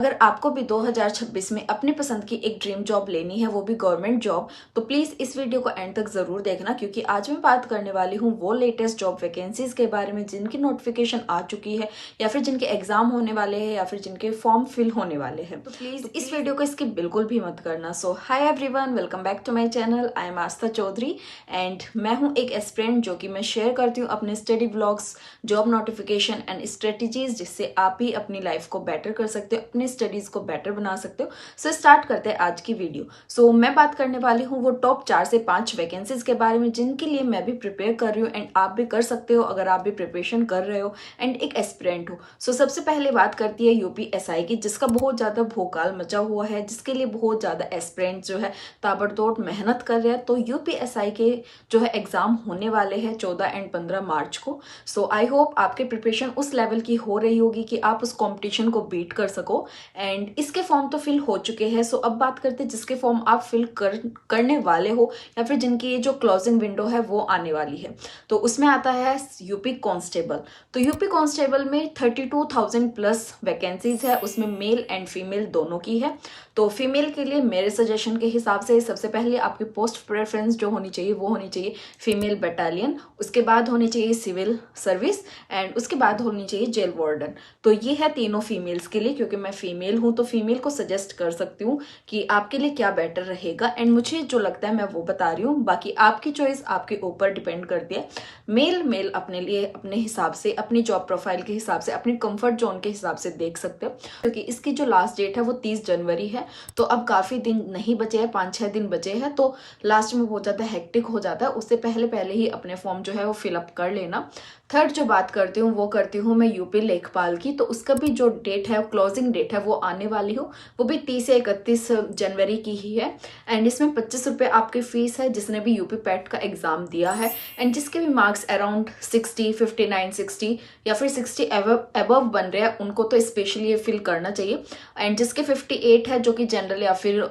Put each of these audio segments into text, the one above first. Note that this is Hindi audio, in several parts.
अगर आपको भी 2026 में अपनी पसंद की एक ड्रीम जॉब लेनी है, वो भी गवर्नमेंट जॉब, तो प्लीज़ इस वीडियो को एंड तक ज़रूर देखना, क्योंकि आज मैं बात करने वाली हूँ वो लेटेस्ट जॉब वैकेंसीज़ के बारे में जिनकी नोटिफिकेशन आ चुकी है, या फिर जिनके एग्जाम होने वाले हैं, या फिर जिनके फॉर्म फिल होने वाले हैं। तो प्लीज़ इस वीडियो को स्किप बिल्कुल भी मत करना। So hi everyone, welcome back to my channel. I am Aastha Chaudhary and मैं हूँ एक एस्पिरेंट जो कि मैं शेयर करती हूँ अपने study blogs, job notification and strategies, जिससे आप भी अपनी लाइफ को बेटर कर सकते हो, अपनी स्टडीज को बेटर बना सकते हो। सो स्टार्ट करते हैं आज की वीडियो। सो मैं बात करने वाली हूँ वो टॉप 4 से 5 वैकेंसीज के बारे में जिनके लिए मैं भी प्रिपेयर कर रही हूँ एंड आप भी कर सकते हो अगर आप भी प्रिपरेशन कर रहे हो एंड एक एस्पिरेंट हो। सो सबसे पहले बात करती है यूपीएसआई की, जिसका बहुत ज्यादा भोकाल मचा हुआ है, जिसके लिए बहुत ज्यादा एस्पिरेंट जो है ताबड़तोड़ मेहनत कर रहे हैं। तो यूपीएसआई के जो है एग्जाम होने वाले हैं 14 एंड 15 मार्च को। सो आई होप आपके प्रिपरेशन उस लेवल की हो रही होगी कि आप उस कंपटीशन को बीट कर सको। एंड इसके फॉर्म तो फिल हो चुके हैं। सो अब बात करते हैं जिसके फॉर्म आप फिल करने वाले हो, या फिर जिनकी जो क्लोजिंग विंडो है वो आने वाली है। तो उसमें आता है यूपी कांस्टेबल। तो यूपी कांस्टेबल में 32,000 प्लस वैकेंसीज है, उसमें मेल एंड फीमेल दोनों की है। तो फीमेल के लिए मेरे सजेशन के हिसाब से सबसे पहले आपकी पोस्ट प्रेफरेंस जो होनी चाहिए वो होनी चाहिए फीमेल बटालियन, उसके बाद होनी चाहिए सिविल सर्विस एंड उसके बाद होनी चाहिए जेल वार्डन। तो ये है तीनों फीमेल्स के लिए, क्योंकि मैं फीमेल हूँ तो फीमेल को सजेस्ट कर सकती हूँ कि आपके लिए क्या बेटर रहेगा एंड मुझे जो लगता है मैं वो बता रही हूँ। बाकी आपकी चॉइस आपके ऊपर डिपेंड करती है। मेल अपने लिए अपने हिसाब से, अपनी जॉब प्रोफाइल के हिसाब से, अपनी कंफर्ट जोन के हिसाब से देख सकते हो, क्योंकि इसकी जो लास्ट डेट है वो 30 जनवरी है। तो अब काफ़ी दिन नहीं बचे हैं, 5-6 दिन बचे हैं। तो लास्ट में बहुत ज़्यादा हेक्टिक हो जाता है, उससे पहले पहले ही अपने फॉर्म जो है वो फिलअप कर लेना। थर्ड जो बात करती हूँ वो करती हूँ मैं यूपी लेखपाल की। तो उसका भी जो डेट है, क्लोजिंग डेट है, वो आने वाली हो, वो भी 30 से 31 जनवरी की ही है। एंड इसमें 25 रुपये आपकी फीस है जिसने भी यूपी पैट का एग्जाम दिया है एंड जिसके भी मार्क्स अराउंड 60, 59, 60 या फिर 60 एबव बन रहे हैं, उनको तो स्पेशली ये फिल करना चाहिए। एंड जिसके 58 है, जो कि जनरल या फिर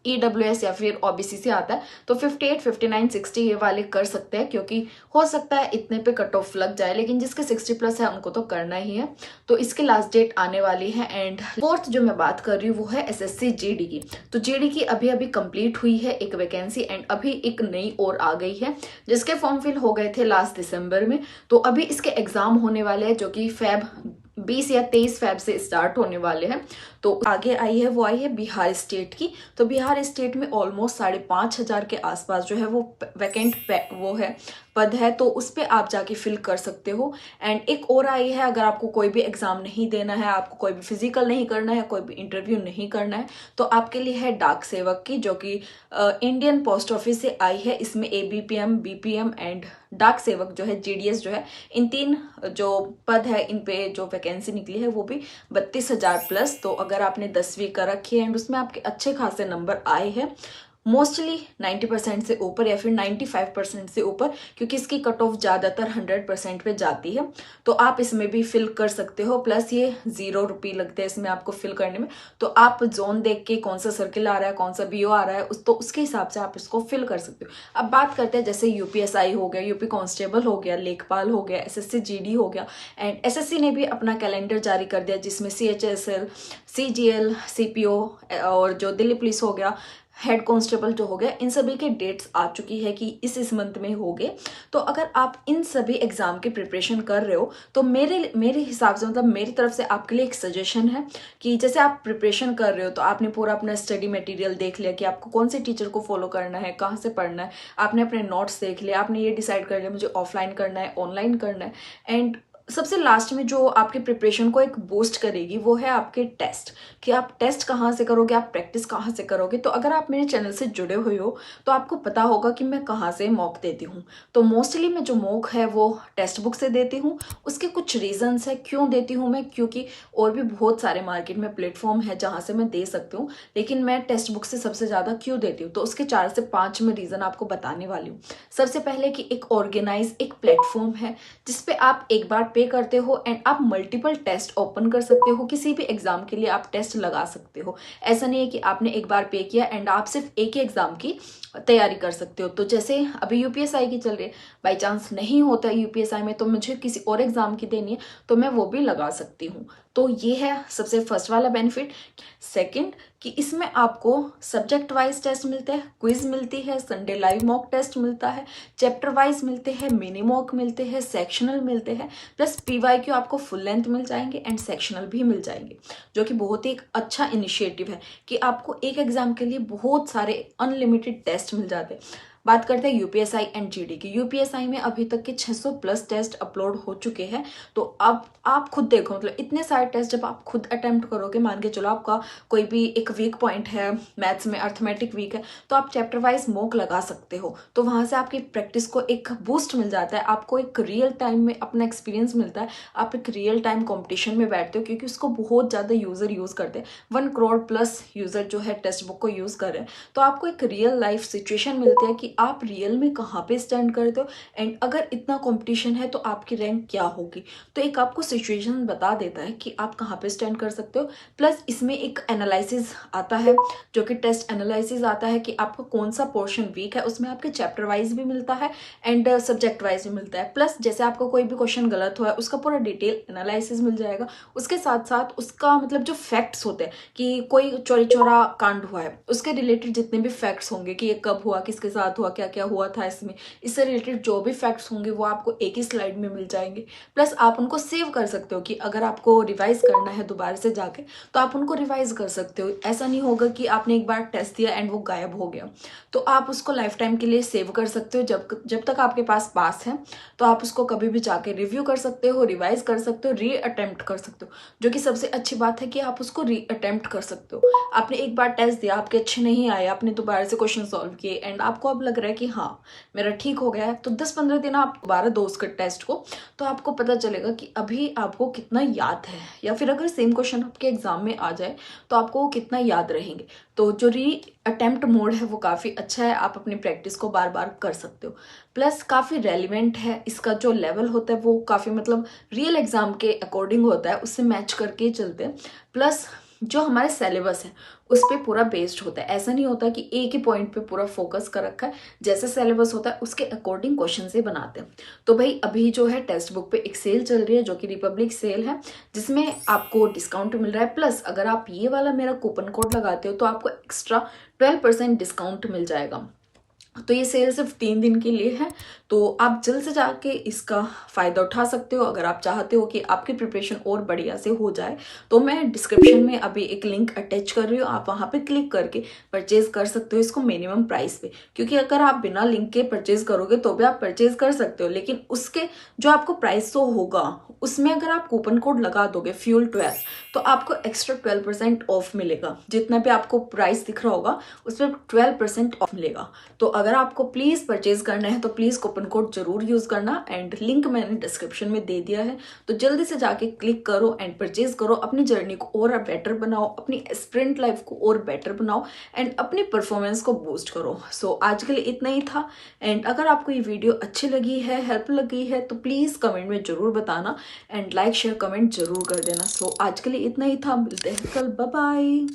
EWS या फिर OBC से आता है, तो 58, 59, 60 ये वाले कर सकते हैं, क्योंकि हो सकता है इतने पे कट ऑफ लग जाए, लेकिन जिसके 60 प्लस है उनको तो करना ही है। तो इसकी लास्ट डेट आने वाली है। एंड फोर्थ जो मैं बात कर रही हूँ वो है SSC GD की। तो GD की अभी अभी कंप्लीट हुई है एक वैकेंसी एंड अभी एक नई और आ गई है, जिसके फॉर्म फिल हो गए थे लास्ट दिसंबर में। तो अभी इसके एग्जाम होने वाले हैं, जो कि फेब 20 या 23 फेब से स्टार्ट होने वाले हैं। तो आगे आई है वो आई है बिहार स्टेट की। तो बिहार स्टेट में ऑलमोस्ट 5,500 के आसपास जो है वो वैकेंट वो है, पद है। तो उस पर आप जाके फिल कर सकते हो। एंड एक और आई है, अगर आपको कोई भी एग्जाम नहीं देना है, आपको कोई भी फिजिकल नहीं करना है, कोई भी इंटरव्यू नहीं करना है, तो आपके लिए है डाक सेवक की, जो कि इंडियन पोस्ट ऑफिस से आई है। इसमें ABPM, BPM एंड डाक सेवक जो है GDS जो है, इन 3 जो पद है, इन पे जो वैकेंसी निकली है वो भी 32,000 प्लस। तो अगर आपने 10वीं कर रखी है एंड उसमें आपके अच्छे खासे नंबर आए हैं, मोस्टली 90% से ऊपर या फिर 95% से ऊपर, क्योंकि इसकी कट ऑफ ज़्यादातर 100% पे जाती है, तो आप इसमें भी फिल कर सकते हो। प्लस ये 0 रुपये लगते हैं इसमें आपको फिल करने में। तो आप जोन देख के कौन सा सर्किल आ रहा है, कौन सा BO आ रहा है, तो उसके हिसाब से आप इसको फिल कर सकते हो। अब बात करते हैं जैसे UPSI हो गया, यूपी कांस्टेबल हो गया, लेखपाल हो गया, SSC GD हो गया। एंड SSC ने भी अपना कैलेंडर जारी कर दिया, जिसमें CHSL, CGL, CPO और जो दिल्ली पुलिस हो गया, हेड कांस्टेबल जो हो गया, इन सभी के डेट्स आ चुकी है कि इस मंथ में हो गए। तो अगर आप इन सभी एग्जाम की प्रिपरेशन कर रहे हो, तो मेरे हिसाब से, मतलब मेरी तरफ से आपके लिए एक सजेशन है कि जैसे आप प्रिपरेशन कर रहे हो तो आपने पूरा अपना स्टडी मटेरियल देख लिया कि आपको कौन से टीचर को फॉलो करना है, कहाँ से पढ़ना है, आपने अपने नोट्स देख लिया, आपने ये डिसाइड कर लिया मुझे ऑफलाइन करना है, ऑनलाइन करना है। एंड सबसे लास्ट में जो आपकी प्रिपरेशन को एक बूस्ट करेगी वो है आपके टेस्ट, कि आप टेस्ट कहाँ से करोगे, आप प्रैक्टिस कहाँ से करोगे। तो अगर आप मेरे चैनल से जुड़े हुए हो तो आपको पता होगा कि मैं कहाँ से मॉक देती हूँ। तो मोस्टली मैं जो मॉक है वो टेक्स्ट बुक से देती हूँ। उसके कुछ रीजंस है क्यों देती हूँ मैं, क्योंकि और भी बहुत सारे मार्केट में प्लेटफॉर्म है जहाँ से मैं दे सकती हूँ, लेकिन मैं टेक्स्ट बुक से सबसे ज़्यादा क्यों देती हूँ, तो उसके 4 से 5 मैं रीज़न आपको बताने वाली हूँ। सबसे पहले कि एक ऑर्गेनाइज एक प्लेटफॉर्म है जिसपे आप एक बार पे करते हो एंड आप मल्टीपल टेस्ट ओपन कर सकते हो। किसी भी एग्जाम के लिए आप टेस्ट लगा सकते हो। ऐसा नहीं है कि आपने एक बार पे किया एंड आप सिर्फ एक ही एग्जाम की तैयारी कर सकते हो। तो जैसे अभी यूपीएसआई की चल रही है, बाई चांस नहीं होता है यूपीएसआई में, तो मुझे किसी और एग्जाम की देनी है तो मैं वो भी लगा सकती हूँ। तो ये है सबसे फर्स्ट वाला बेनिफिट। सेकंड कि इसमें आपको सब्जेक्ट वाइज टेस्ट मिलते हैं, क्विज मिलती है, संडे लाइव मॉक टेस्ट मिलता है, चैप्टर वाइज मिलते हैं, मिनी मॉक मिलते हैं, सेक्शनल मिलते हैं, प्लस पीवाईक्यू आपको फुल लेंथ मिल जाएंगे एंड सेक्शनल भी मिल जाएंगे, जो कि बहुत ही एक अच्छा इनिशिएटिव है कि आपको एक एग्जाम के लिए बहुत सारे अनलिमिटेड टेस्ट मिल जाते हैं। बात करते हैं यूपीएसआई एंड जीडी की। यूपीएसआई में अभी तक के 600 प्लस टेस्ट अपलोड हो चुके हैं। तो अब आप खुद देखो, मतलब इतने सारे टेस्ट जब आप खुद अटेम्प्ट करोगे, मान के चलो आपका कोई भी एक वीक पॉइंट है, मैथ्स में अर्थमेटिक वीक है, तो आप चैप्टर वाइज मॉक लगा सकते हो। तो वहां से आपकी प्रैक्टिस को एक बूस्ट मिल जाता है, आपको एक रियल टाइम में अपना एक्सपीरियंस मिलता है, आप एक रियल टाइम कॉम्पिटिशन में बैठते हो, क्योंकि उसको बहुत ज़्यादा यूज़र यूज़ करते हैं। 1 करोड़ प्लस यूज़र जो है टेक्स्ट बुक को यूज़ कर रहे हैं। तो आपको एक रियल लाइफ सिचुएशन मिलती है कि आप रियल में कहाँ पे स्टैंड करते हो एंड अगर इतना कंपटीशन है तो आपकी रैंक क्या होगी। तो एक आपको सिचुएशन बता देता है कि आप कहाँ पे स्टैंड कर सकते हो। प्लस इसमें एक एनालिसिस आता है, जो कि टेस्ट एनालिसिस आता है कि आपका कौन सा पोर्शन वीक है। उसमें आपके चैप्टर वाइज भी मिलता है एंड सब्जेक्ट वाइज भी मिलता है। प्लस जैसे आपको कोई भी क्वेश्चन गलत हुआ है उसका पूरा डिटेल एनालिसिस मिल जाएगा। उसके साथ साथ उसका मतलब जो फैक्ट्स होते हैं कि कोई चोरी चोरा कांड हुआ है, उसके रिलेटेड जितने भी फैक्ट्स होंगे कि ये कब हुआ, किसके साथ हुआ, क्या क्या हुआ था इसमें, इससे रिलेटेड जो भी फैक्ट्स होंगे वो आपको एक ही स्लाइड में मिल जाएंगे। प्लस आप उनको सेव कर सकते हो कि अगर आपको रिवाइज करना है दोबारा से जाके तो आप उनको रिवाइज कर सकते हो। ऐसा नहीं होगा कि आपने एक बार टेस्ट दिया एंड वो गायब हो गया। तो आप उसको लाइफ टाइम के लिए सेव कर सकते हो। जब तक आपके पास पास है तो आप उसको कभी भी जाके रिव्यू कर सकते हो, रिवाइज कर सकते हो, री अटेम्प्ट कर सकते हो। जो कि सबसे अच्छी बात है कि आप उसको री अटेम्प्ट कर सकते हो। आपने एक बार टेस्ट दिया, आपके अच्छे नहीं आए, आपने दोबारा से क्वेश्चन सॉल्व किए एंड आपको अब लग रहा है कि हाँ मेरा ठीक हो गया है, तो 10-15 दिन आप दोबारा दो उसके टेस्ट को, तो आपको पता चलेगा कि अभी आपको कितना याद है, या फिर अगर सेम क्वेश्चन आपके एग्जाम में आ जाए तो आपको कितना याद रहेंगे। तो जो री अटेम्प्ट मोड है वो काफ़ी अच्छा है, आप अपनी प्रैक्टिस को बार बार कर सकते हो। प्लस काफ़ी रेलिवेंट है, इसका जो लेवल होता है वो काफ़ी मतलब रियल एग्जाम के अकॉर्डिंग होता है, उससे मैच करके ही चलते हैं। प्लस जो हमारे सिलेबस है उस पर पूरा बेस्ड होता है। ऐसा नहीं होता कि एक ही पॉइंट पे पूरा फोकस कर रखा है, जैसे सिलेबस होता है उसके अकॉर्डिंग क्वेश्चन से बनाते हैं। तो भाई अभी जो है टेक्स्ट बुक पे एक सेल चल रही है जो कि रिपब्लिक सेल है, जिसमें आपको डिस्काउंट मिल रहा है। प्लस अगर आप ये वाला मेरा कूपन कोड लगाते हो तो आपको एक्स्ट्रा 12% डिस्काउंट मिल जाएगा। तो ये सेल सिर्फ 3 दिन के लिए है, तो आप जल्द से जाके इसका फ़ायदा उठा सकते हो। अगर आप चाहते हो कि आपकी प्रिपरेशन और बढ़िया से हो जाए तो मैं डिस्क्रिप्शन में अभी एक लिंक अटैच कर रही हूँ, आप वहाँ पे क्लिक करके परचेज कर सकते हो इसको मिनिमम प्राइस पे। क्योंकि अगर आप बिना लिंक के परचेज करोगे तो भी आप परचेज कर सकते हो, लेकिन उसके जो आपको प्राइस शो होगा उसमें अगर आप कूपन कोड लगा दोगे फ्यूल 12 तो आपको एक्स्ट्रा 12% ऑफ मिलेगा। जितना भी आपको प्राइस दिख रहा होगा उस पर 12% ऑफ मिलेगा। तो अगर आपको प्लीज़ परचेज करना है तो प्लीज़ कूपन कोड जरूर यूज़ करना, एंड लिंक मैंने डिस्क्रिप्शन में दे दिया है। तो जल्दी से जाके क्लिक करो एंड परचेज करो, अपनी जर्नी को और बेटर बनाओ, अपनी स्प्रिंट लाइफ को और बेटर बनाओ एंड अपनी परफॉर्मेंस को बूस्ट करो। सो आज के लिए इतना ही था, एंड अगर आपको ये वीडियो अच्छी लगी है, हेल्प लगी है, तो प्लीज़ कमेंट में ज़रूर बताना एंड लाइक शेयर कमेंट जरूर कर देना। सो आज के लिए इतना ही था, मिलते हैं कल, बाय बाय।